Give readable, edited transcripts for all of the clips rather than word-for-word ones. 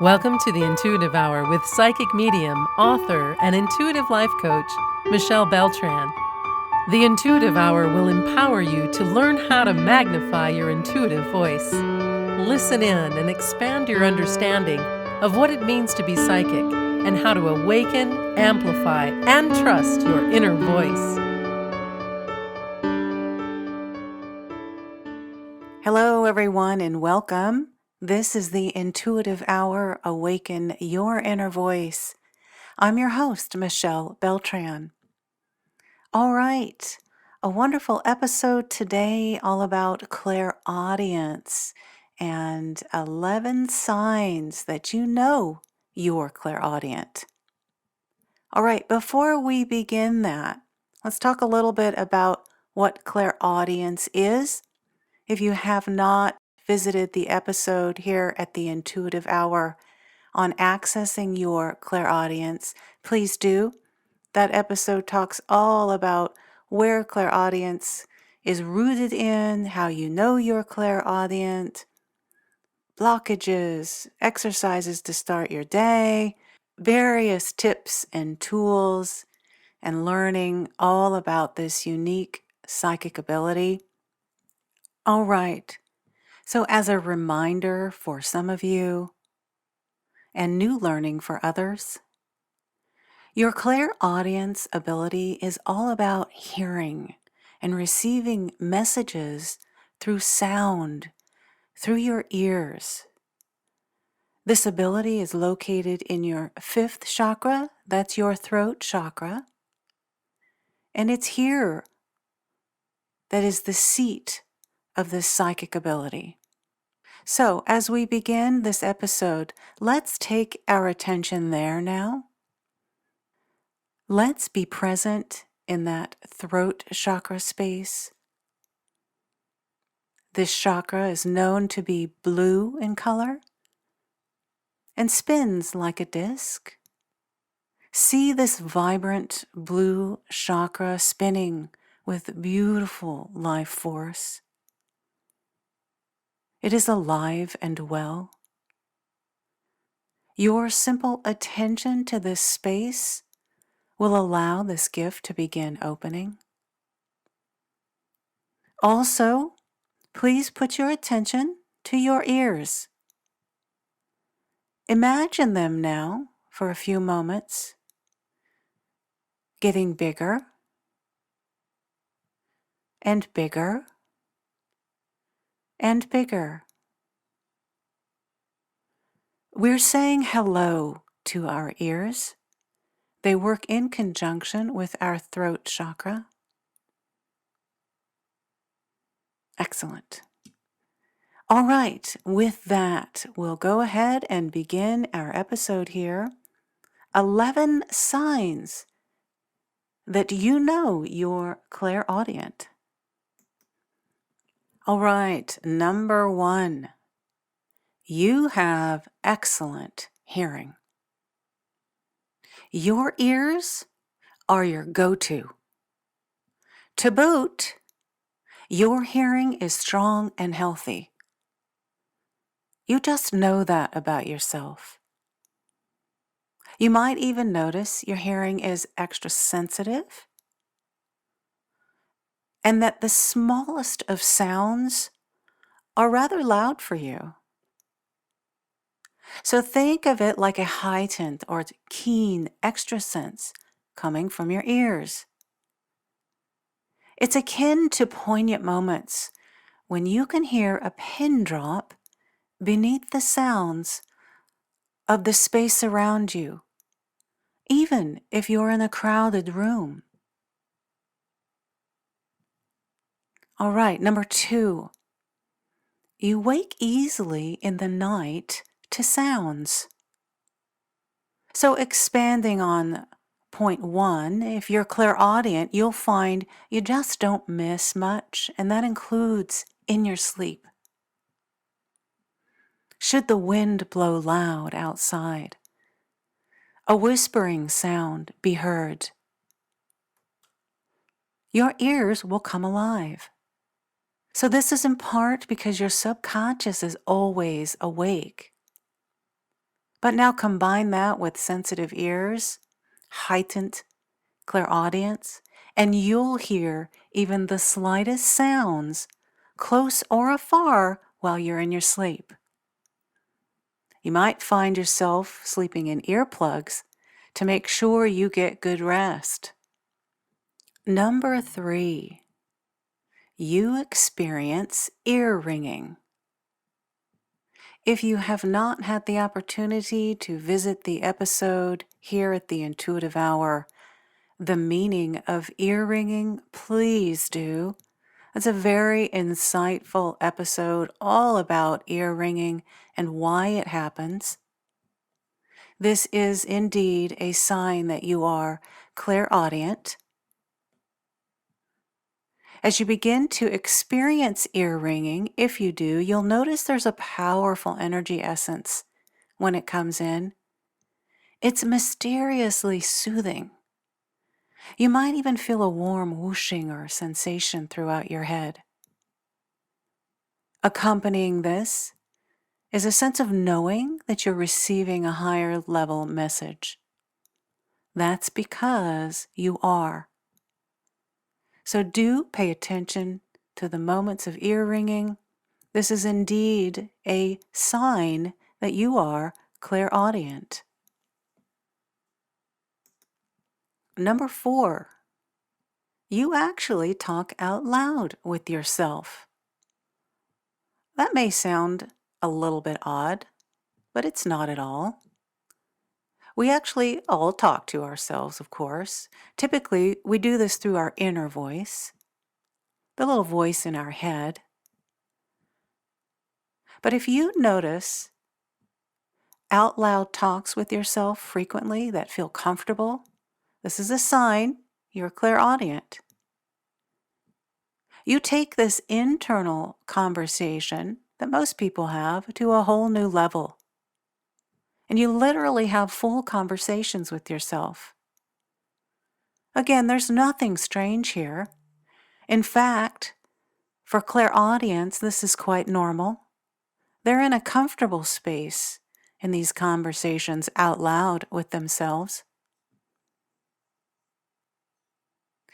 Welcome to the Intuitive Hour with psychic medium, author, and intuitive life coach, Michelle Beltran. The Intuitive Hour will empower you to learn how to magnify your intuitive voice. Listen in and expand your understanding of what it means to be psychic and how to awaken, amplify, and trust your inner voice. Hello, everyone, and welcome. This is the Intuitive Hour, Awaken Your Inner Voice. I'm your host, Michelle Beltran. All right, a wonderful episode today all about clairaudience and 11 signs that you know you're clairaudient. All right, before we begin that, let's talk a little bit about what clairaudience is. If you have not visited the episode here at the Intuitive Hour on accessing your clairaudience, please do. That episode talks all about where clairaudience is rooted in, how you know you're clairaudient, blockages, exercises to start your day, various tips and tools, and learning all about this unique psychic ability. All right. So as a reminder for some of you, and new learning for others, your clairaudience ability is all about hearing and receiving messages through sound, through your ears. This ability is located in your fifth chakra, that's your throat chakra, and it's here that is the seat of this psychic ability. So, as we begin this episode, let's take our attention there now. Let's be present in that throat chakra space. This chakra is known to be blue in color and spins like a disc. See this vibrant blue chakra spinning with beautiful life force. It is alive and well. Your simple attention to this space will allow this gift to begin opening. Also, please put your attention to your ears. Imagine them now for a few moments, getting bigger and bigger and bigger. We're saying hello to our ears. They work in conjunction with our throat chakra. Excellent. All right, with that, we'll go ahead and begin our episode here. 11 signs that you know you're clairaudient. All right, number 1, you have excellent hearing. Your ears are your go-to. To boot, your hearing is strong and healthy. You just know that about yourself. You might even notice your hearing is extra sensitive and that the smallest of sounds are rather loud for you. So think of it like a heightened or keen extra sense coming from your ears. It's akin to poignant moments when you can hear a pin drop beneath the sounds of the space around you, even if you're in a crowded room. All right, number 2, you wake easily in the night to sounds. So expanding on point 1, if you're clairaudient, you'll find you just don't miss much, and that includes in your sleep. Should the wind blow loud outside, a whispering sound be heard, your ears will come alive. So this is in part because your subconscious is always awake. But now combine that with sensitive ears, heightened clairaudience, and you'll hear even the slightest sounds, close or afar, while you're in your sleep. You might find yourself sleeping in earplugs to make sure you get good rest. Number 3, you experience ear ringing. If you have not had the opportunity to visit the episode here at the Intuitive Hour, The Meaning of Ear Ringing, please do. It's a very insightful episode all about ear ringing and why it happens. This is indeed a sign that you are clairaudient. As you begin to experience ear ringing, if you do, you'll notice there's a powerful energy essence when it comes in. It's mysteriously soothing. You might even feel a warm whooshing or sensation throughout your head. Accompanying this is a sense of knowing that you're receiving a higher level message. That's because you are. So do pay attention to the moments of ear ringing. This is indeed a sign that you are clairaudient. Number 4, you actually talk out loud with yourself. That may sound a little bit odd, but it's not at all. We actually all talk to ourselves, of course. Typically, we do this through our inner voice, the little voice in our head. But if you notice out loud talks with yourself frequently that feel comfortable, this is a sign you're clairaudient. You take this internal conversation that most people have to a whole new level. And you literally have full conversations with yourself. Again, there's nothing strange here. In fact, for clairaudience, this is quite normal. They're in a comfortable space in these conversations out loud with themselves.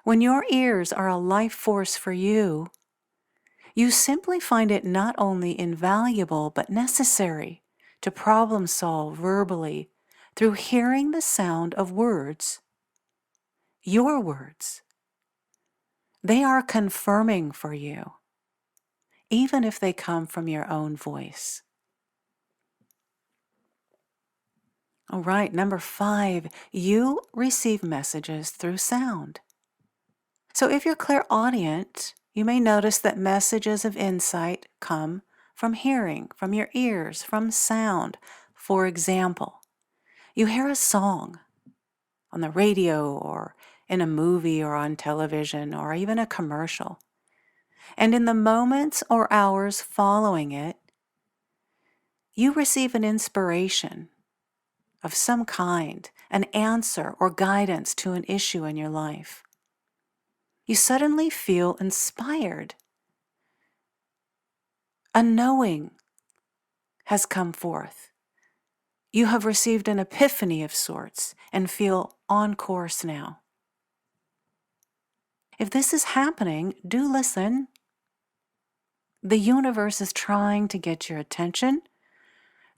When your ears are a life force for you, you simply find it not only invaluable but necessary to problem solve verbally through hearing the sound of words, your words. They are confirming for you, even if they come from your own voice. All right, number 5, you receive messages through sound. So if you're clairaudient, you may notice that messages of insight come from hearing, from your ears, from sound. For example, you hear a song on the radio or in a movie or on television or even a commercial. And in the moments or hours following it, you receive an inspiration of some kind, an answer or guidance to an issue in your life. You suddenly feel inspired. A knowing has come forth. You have received an epiphany of sorts and feel on course now. If this is happening, do listen. The universe is trying to get your attention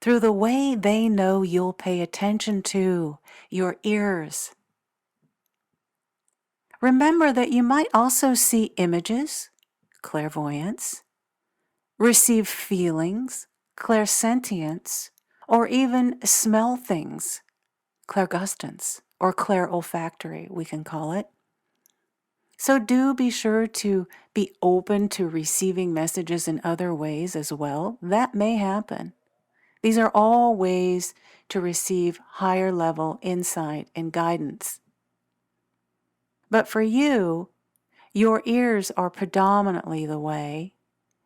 through the way they know you'll pay attention to, your ears. Remember that you might also see images, clairvoyance, receive feelings, clairsentience, or even smell things, clairgustance, or clairolfactory, we can call it. So do be sure to be open to receiving messages in other ways as well. That may happen. These are all ways to receive higher level insight and guidance. But for you, your ears are predominantly the way,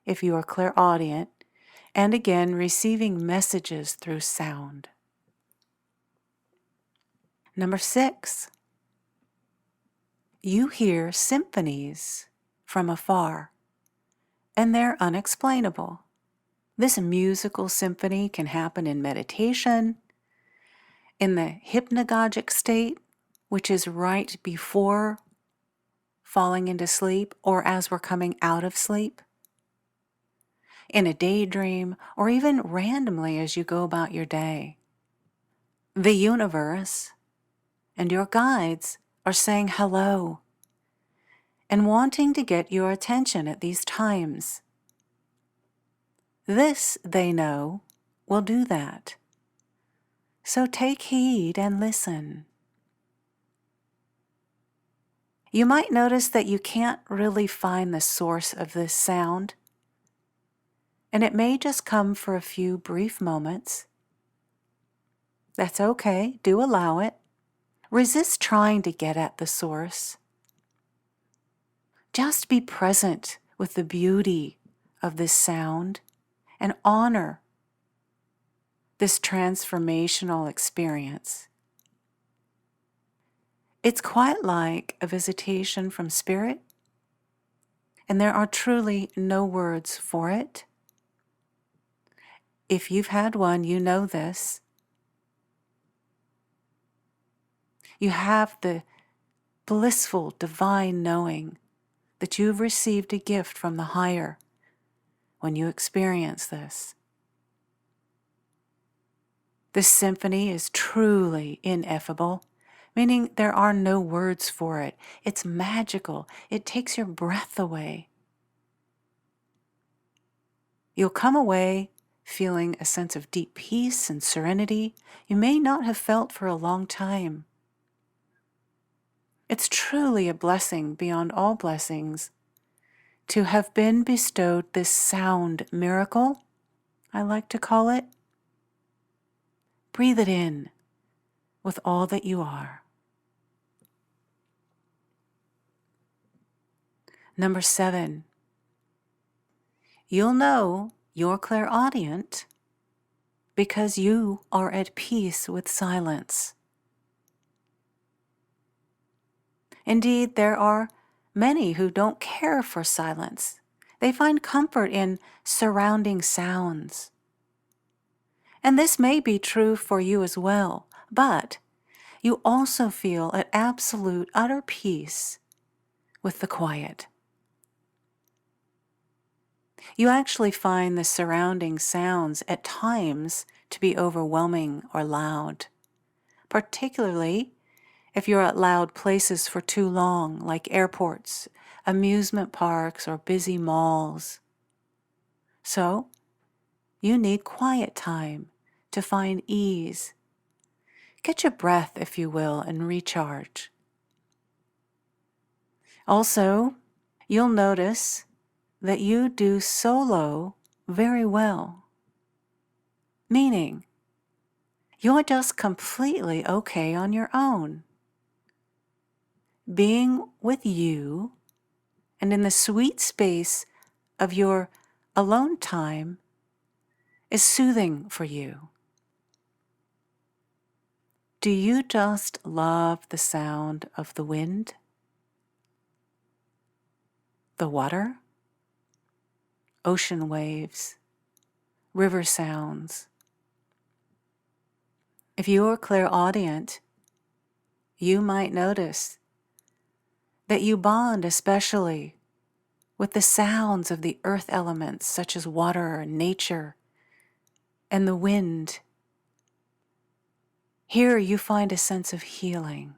if you are clairaudient, and again, receiving messages through sound. Number 6, you hear symphonies from afar, and they're unexplainable. This musical symphony can happen in meditation, in the hypnagogic state, which is right before falling into sleep or as we're coming out of sleep, in a daydream, or even randomly as you go about your day. The universe and your guides are saying hello and wanting to get your attention at these times. This, they know, will do that. So take heed and listen. You might notice that you can't really find the source of this sound, and it may just come for a few brief moments. That's okay, do allow it. Resist trying to get at the source. Just be present with the beauty of this sound and honor this transformational experience. It's quite like a visitation from Spirit, and there are truly no words for it. If you've had one, you know this. You have the blissful, divine knowing that you've received a gift from the higher when you experience this. This symphony is truly ineffable, meaning there are no words for it. It's magical. It takes your breath away. You'll come away feeling a sense of deep peace and serenity you may not have felt for a long time. It's truly a blessing beyond all blessings to have been bestowed this sound miracle, I like to call it. Breathe it in with all that you are. Number 7, you'll know you're clairaudient because you are at peace with silence. Indeed, there are many who don't care for silence. They find comfort in surrounding sounds. And this may be true for you as well, but you also feel at absolute, utter peace with the quiet. You actually find the surrounding sounds at times to be overwhelming or loud, particularly if you're at loud places for too long, like airports, amusement parks, or busy malls. So, you need quiet time to find ease. Get your breath, if you will, and recharge. Also, you'll notice that you do solo very well, meaning you're just completely okay on your own. Being with you and in the sweet space of your alone time is soothing for you. Do you just love the sound of the wind? The water? Ocean waves? River sounds? If you're clairaudient, you might notice that you bond especially with the sounds of the earth elements such as water and nature and the wind. Here you find a sense of healing.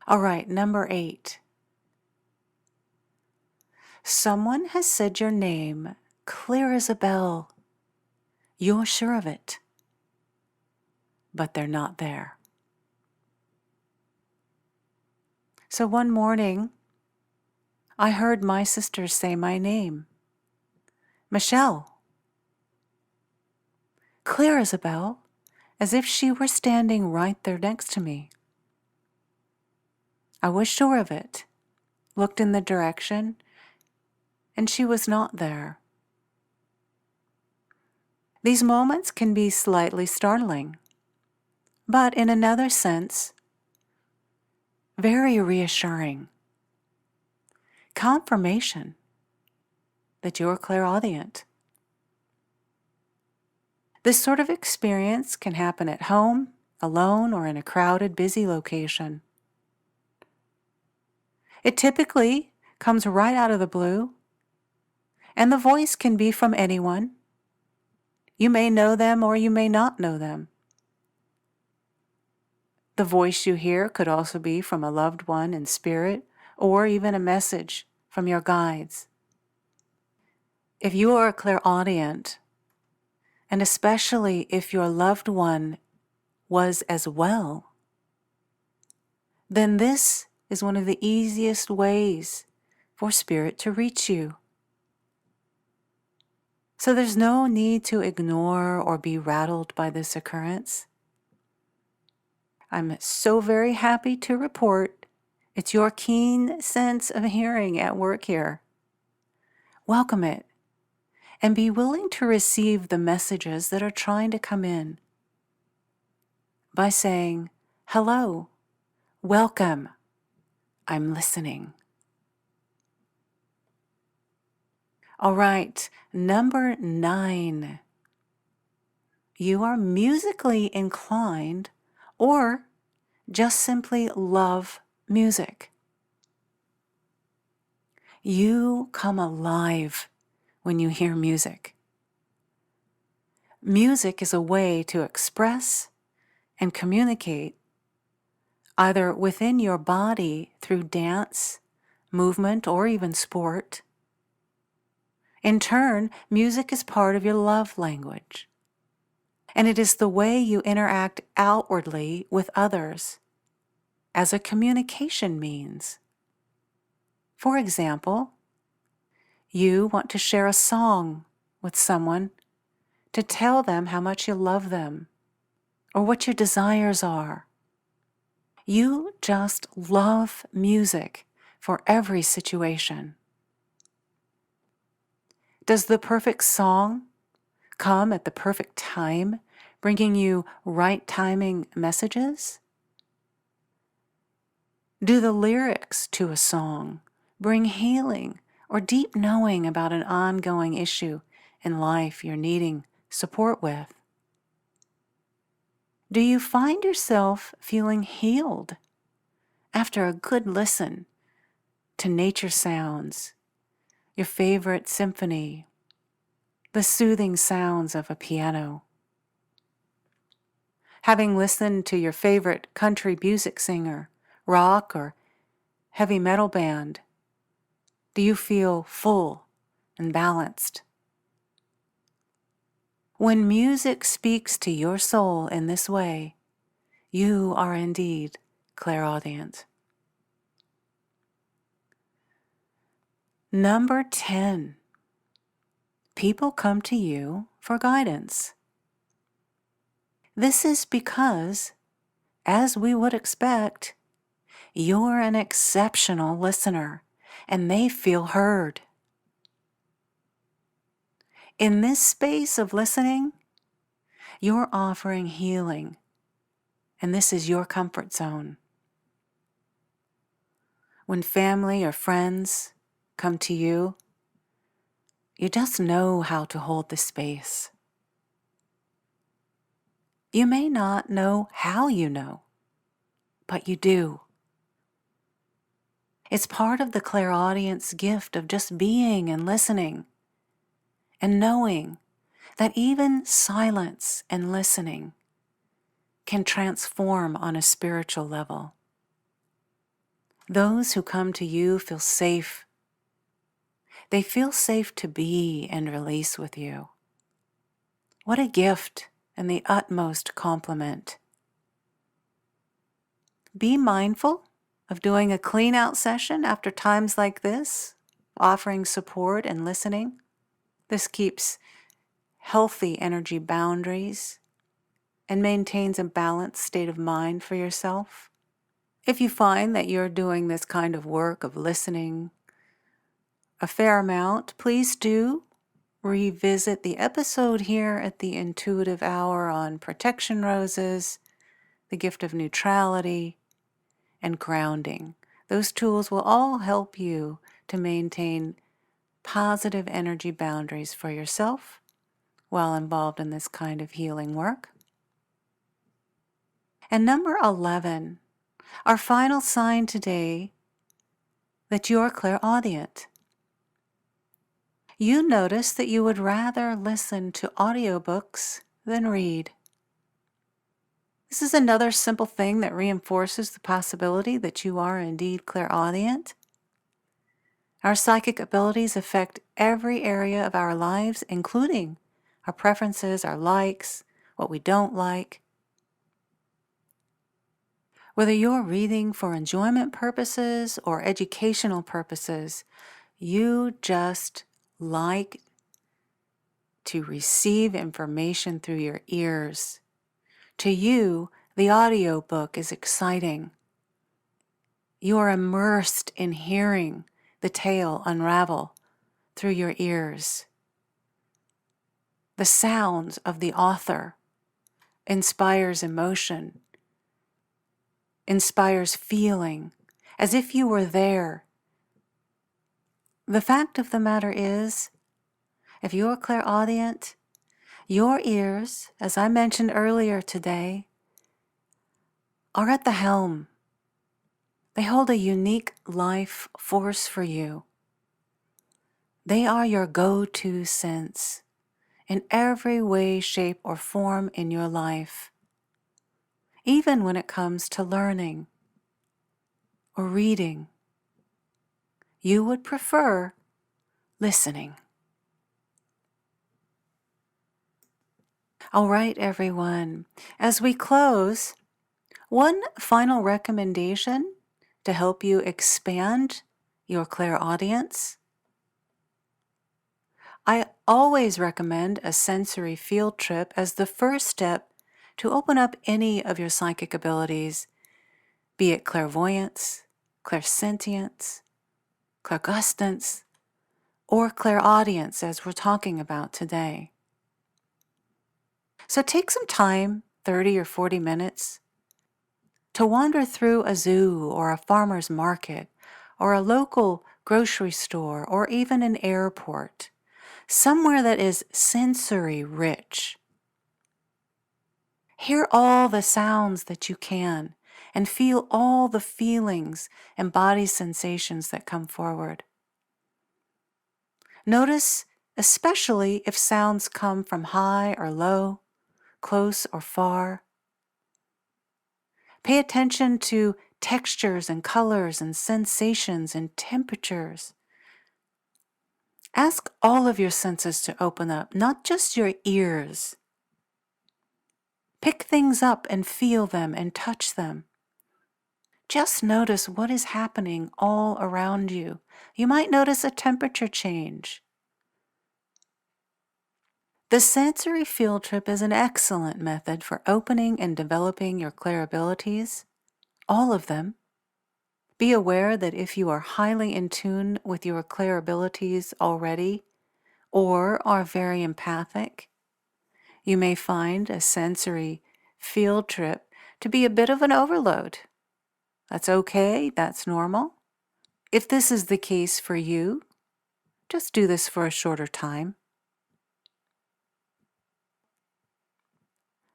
All right, number 8. Someone has said your name clear as a bell. You're sure of it, but they're not there. So one morning, I heard my sister say my name, Michelle, clear as a bell, as if she were standing right there next to me. I was sure of it, looked in the direction, and she was not there. These moments can be slightly startling, but in another sense, very reassuring. Confirmation that you're clairaudient. This sort of experience can happen at home, alone, or in a crowded, busy location. It typically comes right out of the blue, and the voice can be from anyone. You may know them or you may not know them. The voice you hear could also be from a loved one in spirit, or even a message from your guides. If you are a clairaudient, and especially if your loved one was as well, then this is one of the easiest ways for spirit to reach you. So there's no need to ignore or be rattled by this occurrence. I'm so very happy to report it's your keen sense of hearing at work here. Welcome it, and be willing to receive the messages that are trying to come in by saying, "Hello, welcome, I'm listening." All right, number 9. You are musically inclined or just simply love music. You come alive when you hear music. Music is a way to express and communicate either within your body through dance, movement, or even sport. In turn, music is part of your love language, and it is the way you interact outwardly with others as a communication means. For example, you want to share a song with someone to tell them how much you love them or what your desires are. You just love music for every situation. Does the perfect song come at the perfect time, bringing you right timing messages? Do the lyrics to a song bring healing or deep knowing about an ongoing issue in life you're needing support with? Do you find yourself feeling healed after a good listen to nature sounds, your favorite symphony, the soothing sounds of a piano? Having listened to your favorite country music singer, rock or heavy metal band, do you feel full and balanced? When music speaks to your soul in this way, you are indeed clairaudient. Number 10. People come to you for guidance. This is because, as we would expect, you're an exceptional listener and they feel heard. In this space of listening, you're offering healing, and this is your comfort zone. When family or friends come to you, you just know how to hold the space. You may not know how you know, but you do. It's part of the clairaudience gift of just being and listening and knowing that even silence and listening can transform on a spiritual level. Those who come to you feel safe. They feel safe to be and release with you. What a gift and the utmost compliment. Be mindful of doing a clean-out session after times like this, offering support and listening. This keeps healthy energy boundaries and maintains a balanced state of mind for yourself. If you find that you're doing this kind of work of listening a fair amount, please do revisit the episode here at the Intuitive Hour on protection roses, the gift of neutrality, and grounding. Those tools will all help you to maintain positive energy boundaries for yourself, while involved in this kind of healing work. And number 11, our final sign today that you are clairaudient. You notice that you would rather listen to audiobooks than read. This is another simple thing that reinforces the possibility that you are indeed clairaudient. Our psychic abilities affect every area of our lives, including our preferences, our likes, what we don't like. Whether you're reading for enjoyment purposes or educational purposes, you just like to receive information through your ears. To you, the audiobook is exciting. You are immersed in hearing the tale unravel through your ears. The sounds of the author inspires emotion, inspires feeling, as if you were there. The fact of the matter is, if you're clairaudient, your ears, as I mentioned earlier today, are at the helm. They hold a unique life force for you. They are your go-to sense in every way, shape, or form in your life, even when it comes to learning or reading. You would prefer listening. All right, everyone. As we close, one final recommendation to help you expand your clairaudience. I always recommend a sensory field trip as the first step to open up any of your psychic abilities, be it clairvoyance, clairsentience, clairgustance, or clairaudience, as we're talking about today. So take some time, 30 or 40 minutes, to wander through a zoo or a farmer's market or a local grocery store or even an airport, somewhere that is sensory rich. Hear all the sounds that you can and feel all the feelings and body sensations that come forward. Notice especially if sounds come from high or low, close or far. Pay attention to textures and colors and sensations and temperatures. Ask all of your senses to open up, not just your ears. Pick things up and feel them and touch them. Just notice what is happening all around you. You might notice a temperature change. The sensory field trip is an excellent method for opening and developing your clairabilities, all of them. Be aware that if you are highly in tune with your clairabilities already, or are very empathic, you may find a sensory field trip to be a bit of an overload. That's okay, that's normal. If this is the case for you, just do this for a shorter time.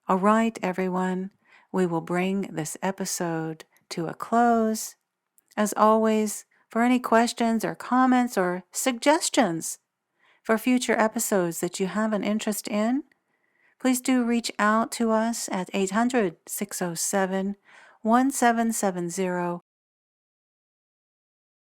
All right, everyone, we will bring this episode to a close. As always, for any questions or comments or suggestions for future episodes that you have an interest in, please do reach out to us at 800-607-1770